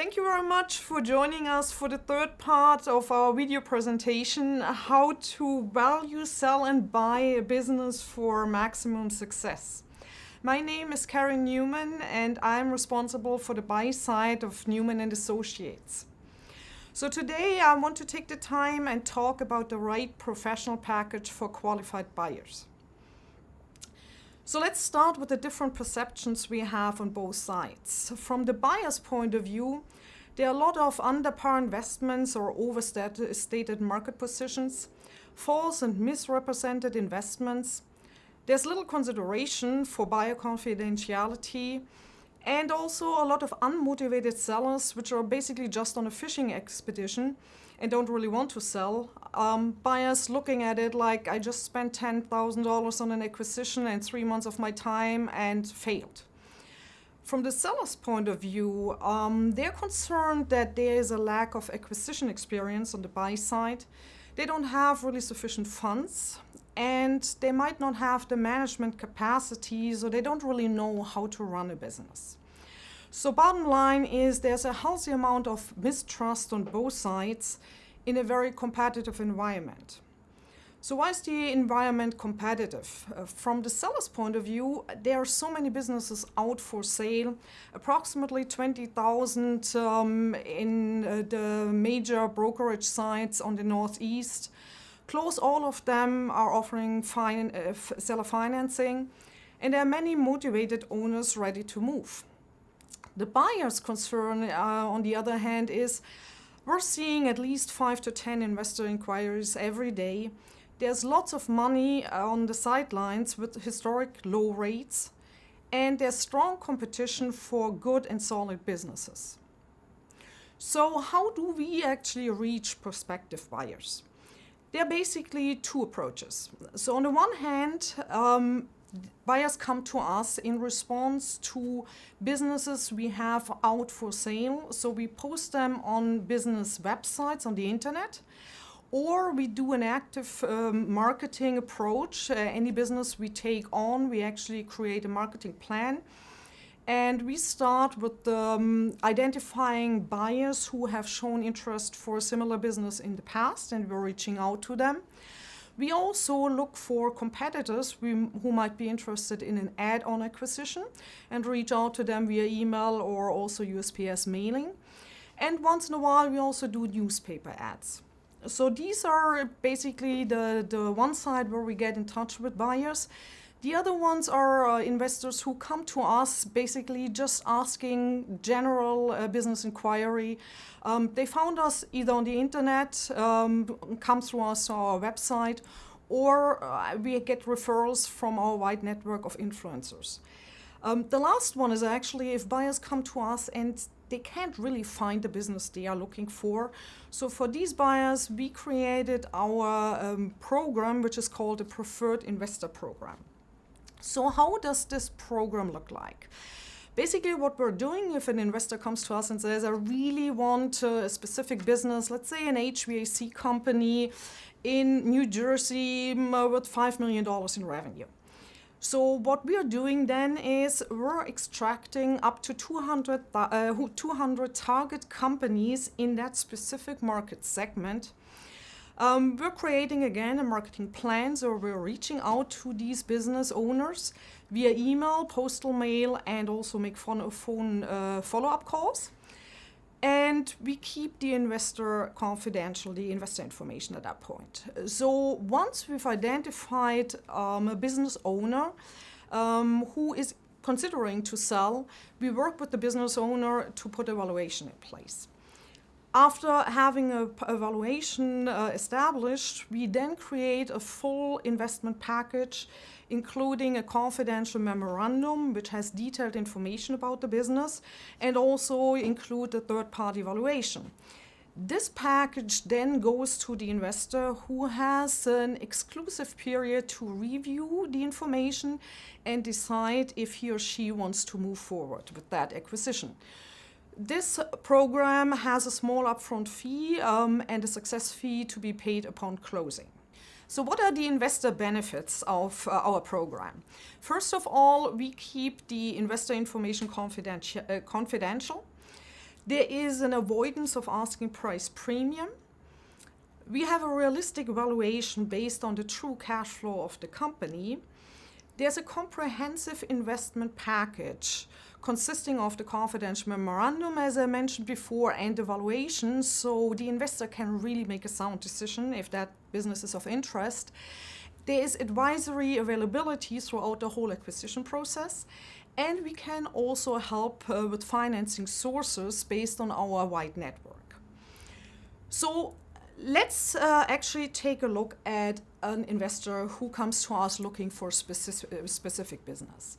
Thank you very much for joining us for the third part of our video presentation, how to value, sell and buy a business for maximum success. My name is Karen Newman and I'm responsible for the buy side of Newman and Associates. So today I want to take the time and talk about the right professional package for qualified buyers. So let's start with the different perceptions we have on both sides. From the buyer's point of view, there are a lot of under-par investments or overstated market positions, false and misrepresented investments. There's little consideration for buyer confidentiality, and also a lot of unmotivated sellers, which are basically just on a fishing expedition and don't really want to sell. Buyers looking at it like, I just spent $10,000 on an acquisition and 3 months of my time and failed. From the seller's point of view, they're concerned that there is a lack of acquisition experience on the buy side. They don't have really sufficient funds, and they might not have the management capacity, so they don't really know how to run a business. So bottom line is there's a healthy amount of mistrust on both sides in a very competitive environment. So why is the environment competitive? From the seller's point of view, there are so many businesses out for sale, approximately 20,000 in the major brokerage sites on the Northeast. Close all of them are offering seller financing, and there are many motivated owners ready to move. The buyer's concern, on the other hand, is we're seeing at least 5 to 10 investor inquiries every day. There's lots of money on the sidelines with historic low rates, and there's strong competition for good and solid businesses. So how do we actually reach prospective buyers? There are basically two approaches. So on the one hand, buyers come to us in response to businesses we have out for sale. So we post them on business websites on the internet, or we do an active marketing approach. Any business we take on, we actually create a marketing plan. And we start with identifying buyers who have shown interest for a similar business in the past, and we're reaching out to them. We also look for competitors who might be interested in an add-on acquisition and reach out to them via email or also USPS mailing. And once in a while, we also do newspaper ads. So these are basically the one side where we get in touch with buyers. The other ones are investors who come to us basically just asking general business inquiry. They found us either on the internet, come through us to our website, or we get referrals from our wide network of influencers. The last one is actually if buyers come to us and they can't really find the business they are looking for. So for these buyers, we created our program, which is called the Preferred Investor Program. So how does this program look like? Basically what we're doing, if an investor comes to us and says, I really want a specific business, let's say an HVAC company in New Jersey with $5 million in revenue. So what we are doing then is we're extracting up to 200 target companies in that specific market segment. We're creating again a marketing plan, so we're reaching out to these business owners via email, postal mail, and also make phone follow-up calls. And we keep the investor confidential, the investor information at that point. So once we've identified a business owner who is considering to sell, we work with the business owner to put a valuation in place. After having a valuation established, we then create a full investment package, including a confidential memorandum, which has detailed information about the business, and also include a third-party valuation. This package then goes to the investor who has an exclusive period to review the information and decide if he or she wants to move forward with that acquisition. This program has a small upfront fee and a success fee to be paid upon closing. So what are the investor benefits of our program? First of all, we keep the investor information confidential. There is an avoidance of asking price premium. We have a realistic valuation based on the true cash flow of the company. There's a comprehensive investment package consisting of the confidential memorandum, as I mentioned before, and the valuation, so the investor can really make a sound decision if that business is of interest. There is advisory availability throughout the whole acquisition process, and we can also help with financing sources based on our wide network. So let's actually take a look at an investor who comes to us looking for a specific business.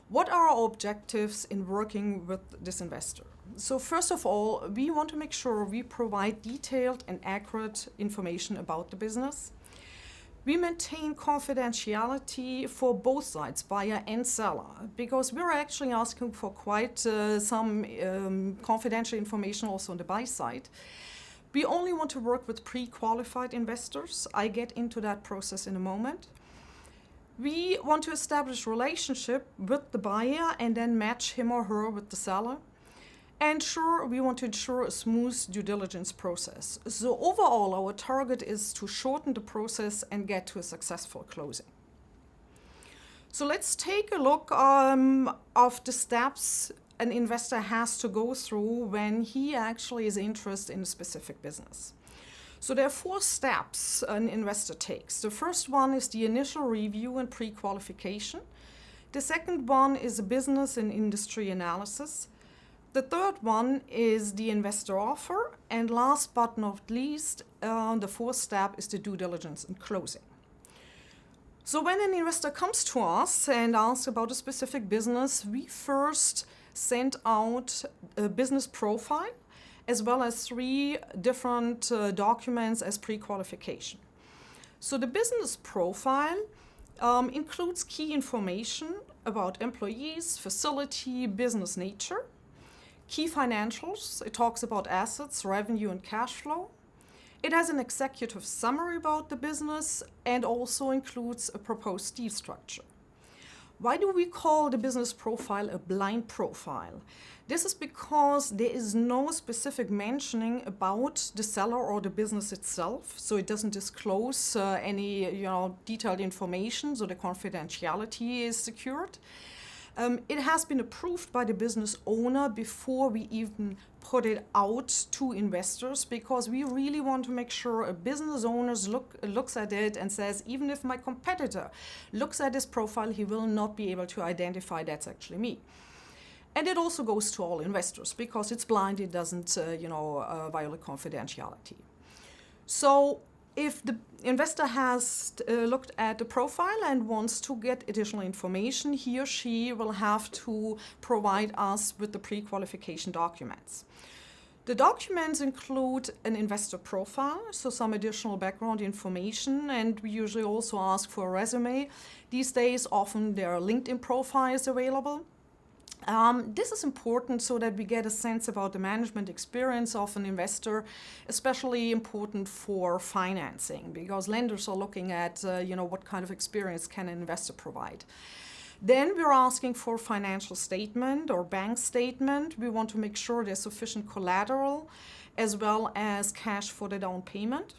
What are our objectives in working with this investor? So first of all, we want to make sure we provide detailed and accurate information about the business. We maintain confidentiality for both sides, buyer and seller, because we're actually asking for quite some confidential information also on the buy side. We only want to work with pre-qualified investors. I get into that process in a moment. We want to establish a relationship with the buyer and then match him or her with the seller. And sure, we want to ensure a smooth due diligence process. So overall, our target is to shorten the process and get to a successful closing. So let's take a look of the steps an investor has to go through when he actually is interested in a specific business. So there are 4 steps an investor takes. The first one is the initial review and pre-qualification. The second one is a business and industry analysis. The third one is the investor offer. And last but not least, the 4th step is the due diligence and closing. So when an investor comes to us and asks about a specific business, we first send out a business profile as well as 3 different documents as pre-qualification. So the business profile includes key information about employees, facility, business nature, key financials. It talks about assets, revenue, and cash flow. It has an executive summary about the business and also includes a proposed deal structure. Why do we call the business profile a blind profile? This is because there is no specific mentioning about the seller or the business itself, so it doesn't disclose any detailed information, so the confidentiality is secured. It has been approved by the business owner before we even put it out to investors, because we really want to make sure a business owner looks at it and says, even if my competitor looks at this profile, he will not be able to identify that's actually me. And it also goes to all investors because it's blind, it doesn't violate confidentiality. So if the investor has looked at the profile and wants to get additional information, he or she will have to provide us with the pre-qualification documents. The documents include an investor profile, so some additional background information, and we usually also ask for a resume. These days, often there are LinkedIn profiles available. This is important so that we get a sense about the management experience of an investor, especially important for financing, because lenders are looking at what kind of experience can an investor provide. Then we're asking for financial statement or bank statement. We want to make sure there's sufficient collateral as well as cash for the down payment.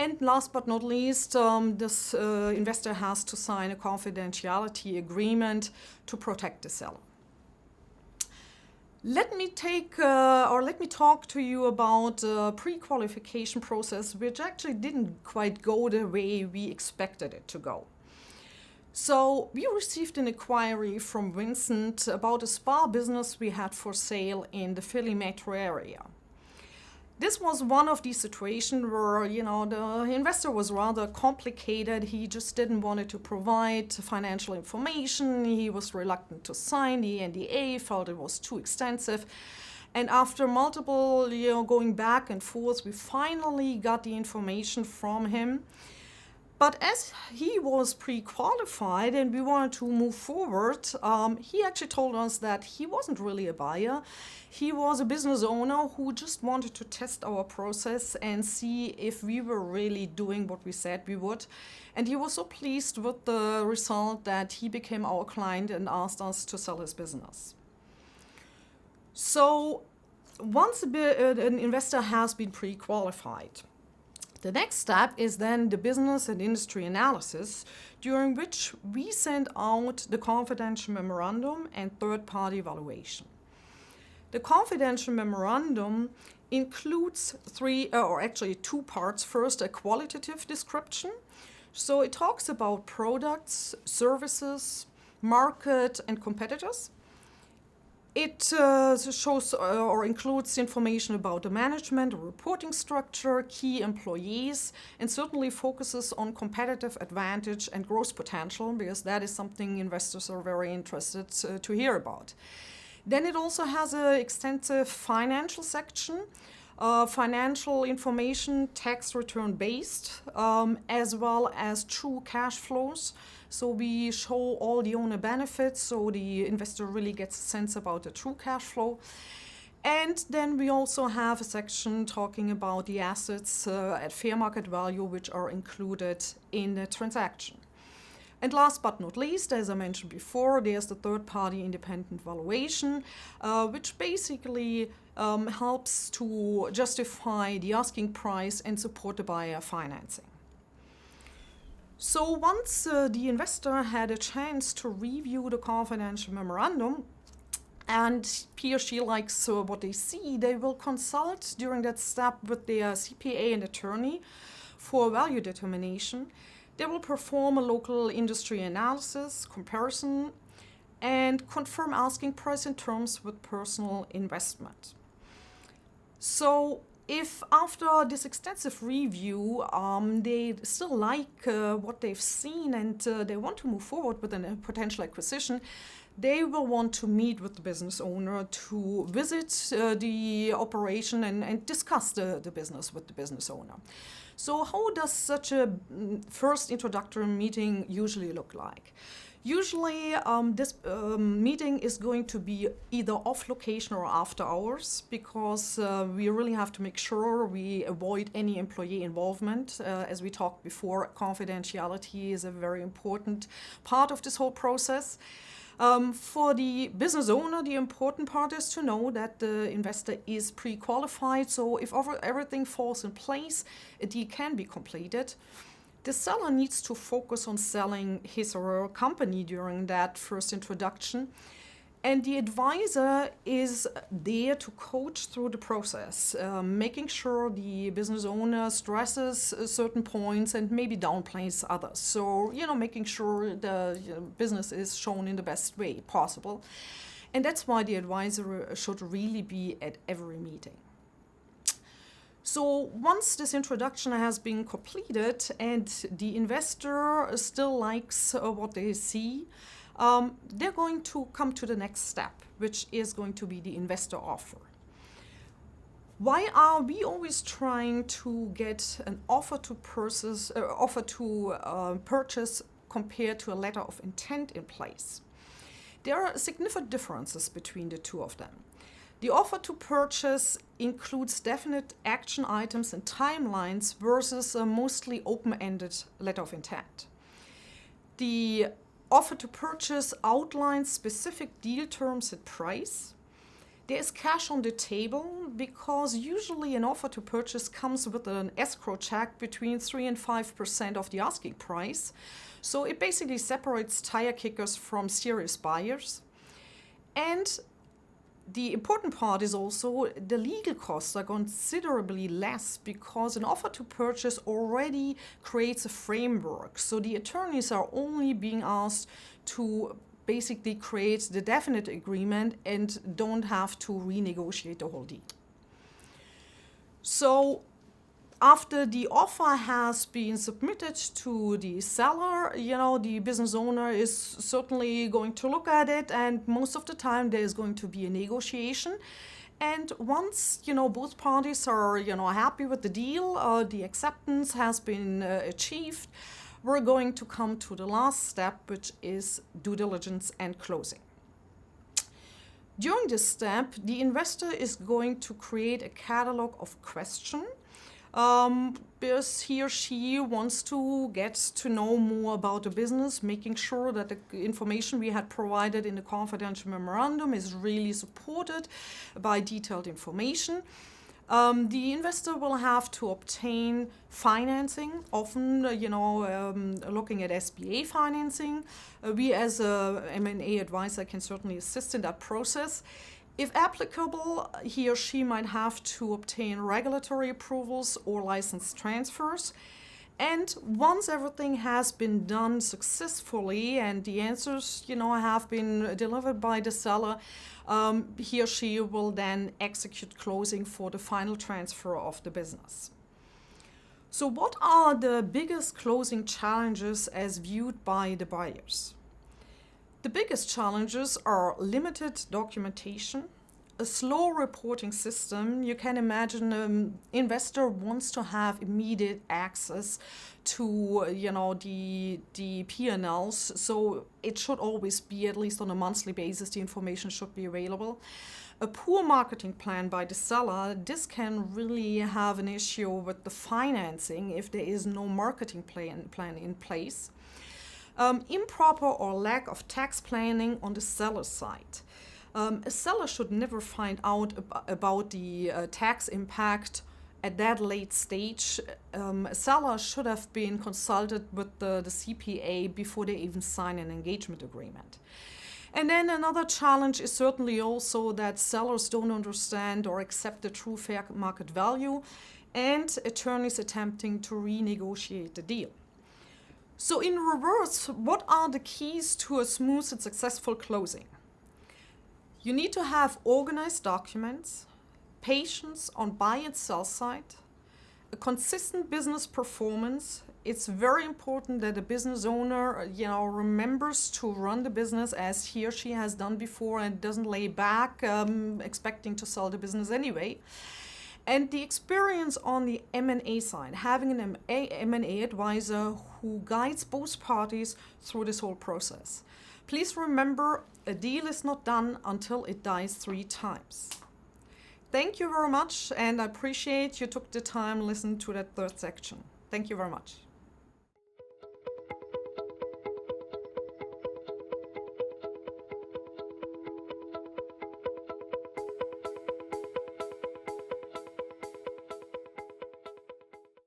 And last but not least, this investor has to sign a confidentiality agreement to protect the seller. Let me talk to you about the pre-qualification process, which actually didn't quite go the way we expected it to go. So we received an inquiry from Vincent about a spa business we had for sale in the Philly metro area. This was one of these situations where, the investor was rather complicated. He just didn't want to provide financial information. He was reluctant to sign the NDA, felt it was too extensive. And after multiple, going back and forth, we finally got the information from him. But as he was pre-qualified and we wanted to move forward, he actually told us that he wasn't really a buyer. He was a business owner who just wanted to test our process and see if we were really doing what we said we would. And he was so pleased with the result that he became our client and asked us to sell his business. So once an investor has been pre-qualified, the next step is then the business and industry analysis, during which we send out the confidential memorandum and third-party evaluation. The confidential memorandum includes two parts. First, a qualitative description. So it talks about products, services, market, and competitors. It shows or includes information about the management, reporting structure, key employees, and certainly focuses on competitive advantage and growth potential, because that is something investors are very interested to hear about. Then it also has an extensive financial section, financial information, tax return based, as well as true cash flows. So we show all the owner benefits, so the investor really gets a sense about the true cash flow. And then we also have a section talking about the assets at fair market value, which are included in the transaction. And last but not least, as I mentioned before, there's the third-party independent valuation, which basically helps to justify the asking price and support the buyer financing. So once the investor had a chance to review the confidential memorandum, and he or she likes what they see, they will consult during that step with their CPA and attorney for value determination. They will perform a local industry analysis, comparison, and confirm asking price and terms with personal investment. So if after this extensive review they still like what they've seen and they want to move forward with a potential acquisition, they will want to meet with the business owner to visit the operation and discuss the business with the business owner. So how does such a first introductory meeting usually look like? Usually this meeting is going to be either off location or after hours, because we really have to make sure we avoid any employee involvement. As we talked before, confidentiality is a very important part of this whole process. For the business owner, the important part is to know that the investor is pre-qualified, so if everything falls in place, a deal can be completed. The seller needs to focus on selling his or her company during that first introduction, and the advisor is there to coach through the process, making sure the business owner stresses certain points and maybe downplays others. So, making sure the business is shown in the best way possible. And that's why the advisor should really be at every meeting. So once this introduction has been completed and the investor still likes what they see, they're going to come to the next step, which is going to be the investor offer. Why are we always trying to get an offer to purchase compared to a letter of intent in place? There are significant differences between the two of them. The offer to purchase includes definite action items and timelines versus a mostly open-ended letter of intent. The offer to purchase outlines specific deal terms and price. There is cash on the table because usually an offer to purchase comes with an escrow check between 3 and 5% of the asking price. So it basically separates tire kickers from serious buyers. And the important part is also the legal costs are considerably less because an offer to purchase already creates a framework. So the attorneys are only being asked to basically create the definite agreement and don't have to renegotiate the whole deal. So after the offer has been submitted to the seller, the business owner is certainly going to look at it, and most of the time there is going to be a negotiation. And once, both parties are, happy with the deal, the acceptance has been achieved, we're going to come to the last step, which is due diligence and closing. During this step, the investor is going to create a catalog of questions because he or she wants to get to know more about the business, making sure that the information we had provided in the confidential memorandum is really supported by detailed information. The investor will have to obtain financing, often, looking at SBA financing. We as a M&A advisor can certainly assist in that process. If applicable, he or she might have to obtain regulatory approvals or license transfers. And once everything has been done successfully and the answers, have been delivered by the seller, he or she will then execute closing for the final transfer of the business. So what are the biggest closing challenges as viewed by the buyers? The biggest challenges are limited documentation, a slow reporting system. You can imagine an investor wants to have immediate access to the P&Ls, so it should always be, at least on a monthly basis, the information should be available. A poor marketing plan by the seller, this can really have an issue with the financing if there is no marketing plan in place. Improper or lack of tax planning on the seller side. A seller should never find out about the tax impact at that late stage. A seller should have been consulted with the CPA before they even sign an engagement agreement. And then another challenge is certainly also that sellers don't understand or accept the true fair market value, and attorneys attempting to renegotiate the deal. So in reverse, what are the keys to a smooth and successful closing? You need to have organized documents, patience on buy and sell side, a consistent business performance. It's very important that a business owner, remembers to run the business as he or she has done before and doesn't lay back expecting to sell the business anyway. And the experience on the M&A side, having an M&A advisor who guides both parties through this whole process. Please remember, a deal is not done until it dies 3 times. Thank you very much, and I appreciate you took the time to listen to that third section. Thank you very much.